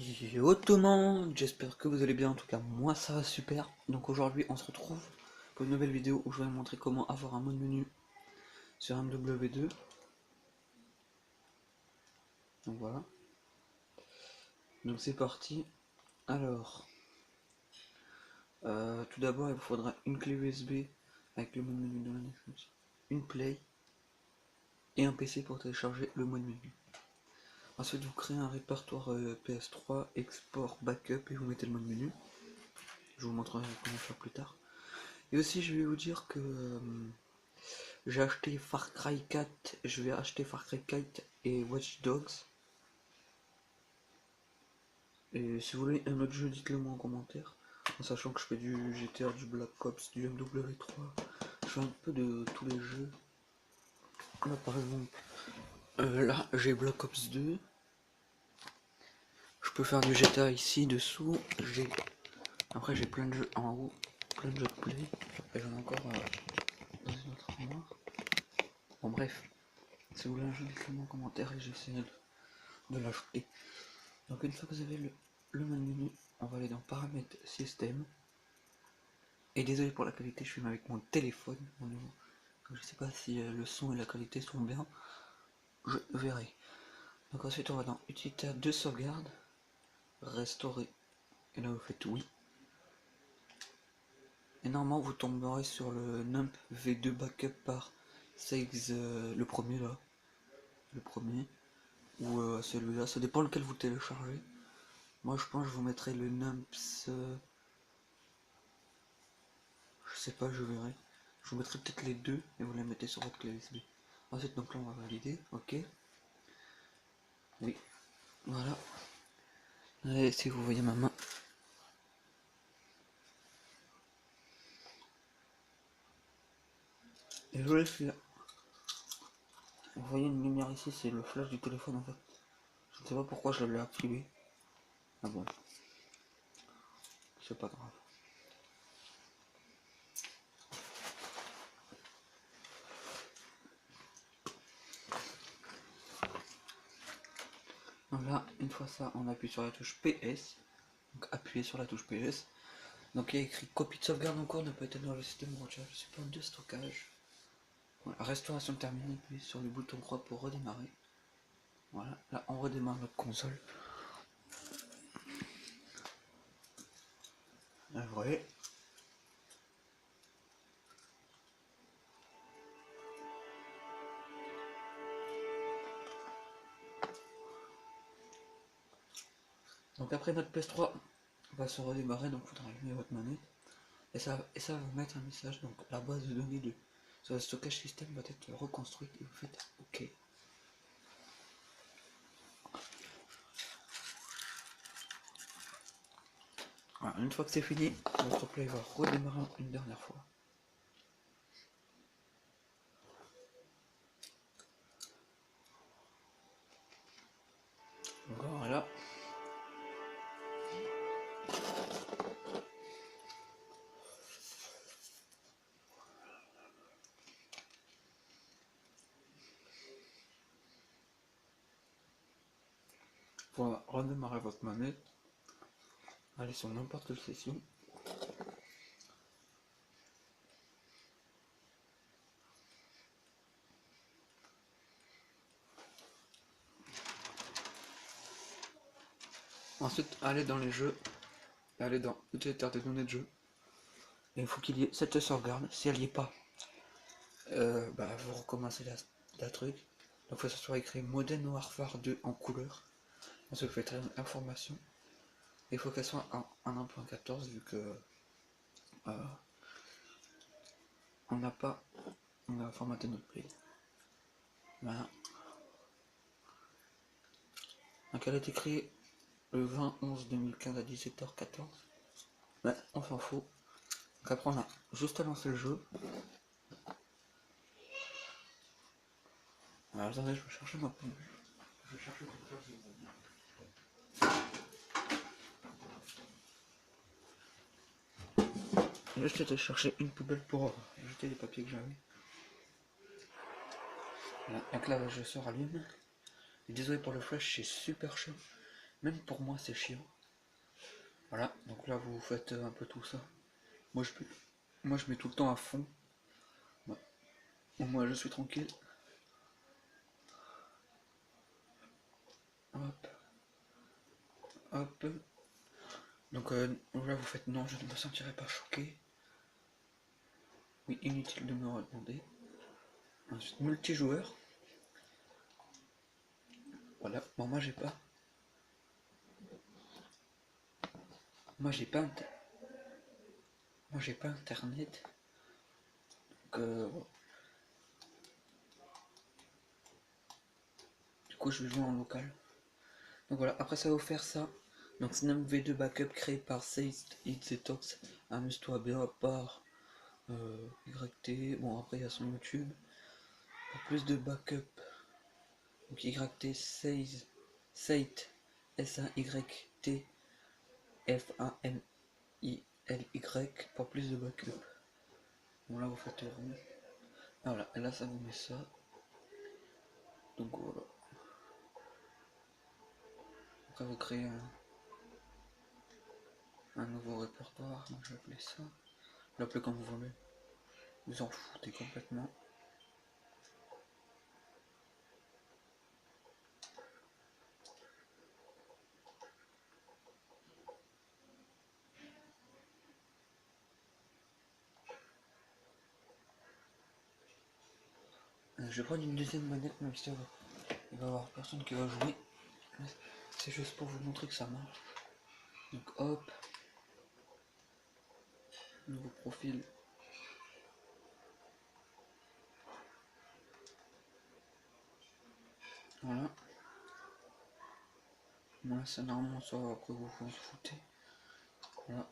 Yo tout le monde, j'espère que vous allez bien, en tout cas moi ça va super. Donc aujourd'hui on se retrouve pour une nouvelle vidéo où je vais vous montrer comment avoir un mode menu sur MW2. Donc voilà, donc c'est parti. Alors, tout d'abord il vous faudra une clé USB avec le mode menu de la description, une play et un PC pour télécharger le mode menu. Ensuite vous créez un répertoire PS3, export, backup et vous mettez le mode menu. Je vous montrerai comment faire plus tard. Et aussi je vais vous dire que j'ai acheté Far Cry 4, je vais acheter Far Cry 4 et Watch Dogs. Et si vous voulez un autre jeu, dites-le moi en commentaire. En sachant que je fais du GTA, du Black Ops, du MW3. Je fais un peu de tous les jeux. Là par exemple, là j'ai Black Ops 2. Je peux faire du GTA ici dessous. Après j'ai plein de jeux en haut, plein de jeux de play. Et j'en ai encore dans une autre armoire. Bon bref, si vous voulez un jeu, dites-le moi en commentaire et j'essaie de l'ajouter. Donc une fois que vous avez le menu, on va aller dans paramètres système. Et désolé pour la qualité, je filme avec mon téléphone. Je sais pas si le son et la qualité sont bien. Je verrai. Donc ensuite on va dans utilitaire de sauvegarde, restaurer. Et là vous faites oui. Et normalement vous tomberez sur le NUMP V2 backup par Saves, le premier là. Le premier. Ou celui-là. Ça dépend lequel vous téléchargez. Moi je pense que je vous mettrai le NUMPS. Je sais pas, je verrai. Je vous mettrai peut-être les deux et vous les mettez sur votre clé USB. Ensuite, donc là, on va valider. Ok. Oui. Voilà. Et si vous voyez ma main. Et je laisse là. Vous voyez une lumière ici, c'est le flash du téléphone en fait. Je ne sais pas pourquoi je l'ai activé. Ah bon. C'est pas grave. Donc là, une fois ça, on appuie sur la touche PS. Donc appuyez sur la touche PS. Donc il y a écrit copie de sauvegarde en cours ne peut être dans le système de support de stockage. Voilà. Restauration terminée, appuyez sur le bouton croix pour redémarrer. Voilà, là on redémarre notre console. Là, vous voyez. Donc après notre PS3 va se redémarrer, donc il faudra allumer votre manette. Et ça va vous mettre un message, donc la base de données de sur le stockage système va être reconstruite et vous faites OK. Voilà, une fois que c'est fini, votre play va redémarrer une dernière fois. Donc voilà. Pour redémarrer votre manette, allez sur n'importe quelle session. Ensuite, allez dans les jeux, allez dans utilitaire des données de jeu. Et il faut qu'il y ait cette sauvegarde. Si elle n'y est pas, vous recommencez la truc. Donc il faut que ce soit écrit Modern Warfare 2 en couleur. Ensuite vous faites information. Il faut qu'elle soit en 1.14 vu que on a formaté notre play. Voilà. Donc elle est écrite le 20/11/2015 à 17h14. Mais on s'en fout. Donc après on a juste à lancer le jeu. Alors attendez, je vais chercher ma pomme. Je vais chercher quelque chose. Et là je vais chercher une poubelle pour jeter les papiers que j'avais. Voilà. Donc là je sors allume. Et désolé pour le flash, c'est super chaud. Même pour moi c'est chiant. Voilà, donc là vous faites un peu tout ça. Moi je mets tout le temps à fond. Ouais. Bon, moi je suis tranquille. Hop, hop. Donc là vous faites non, je ne me sentirai pas choqué. Oui, inutile de me redemander. Ensuite, multijoueur. Voilà, bon moi j'ai pas. Moi j'ai pas internet. Donc du coup je vais jouer en local. Donc voilà, après ça va vous faire ça. Donc Snap V2 Backup créé par Seist Detox. Amuse-toi bien par YT. Bon après il y a son YouTube. Pour plus de backup. Donc YT Seist SAYT FAMILY pour plus de backup. Bon là vous faites rond. Ah, voilà, et là ça vous met ça. Donc voilà. Après vous créez un nouveau répertoire. Donc je vais appeler ça. Vous l'appelez comme vous voulez. Vous en foutez complètement. Je vais prendre une deuxième manette, même si il va y avoir personne qui va jouer. C'est juste pour vous montrer que ça marche. Donc hop, nouveau profil. Voilà. Moi c'est normalement ça, après vous en foutez. Voilà.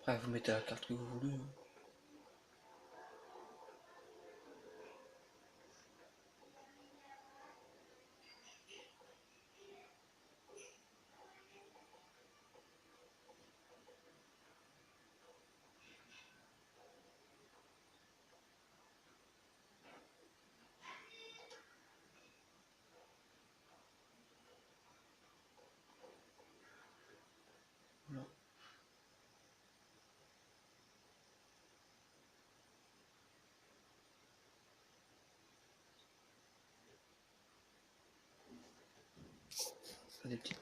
Après vous mettez la carte que vous voulez. Hein. Voilà. Ça des petites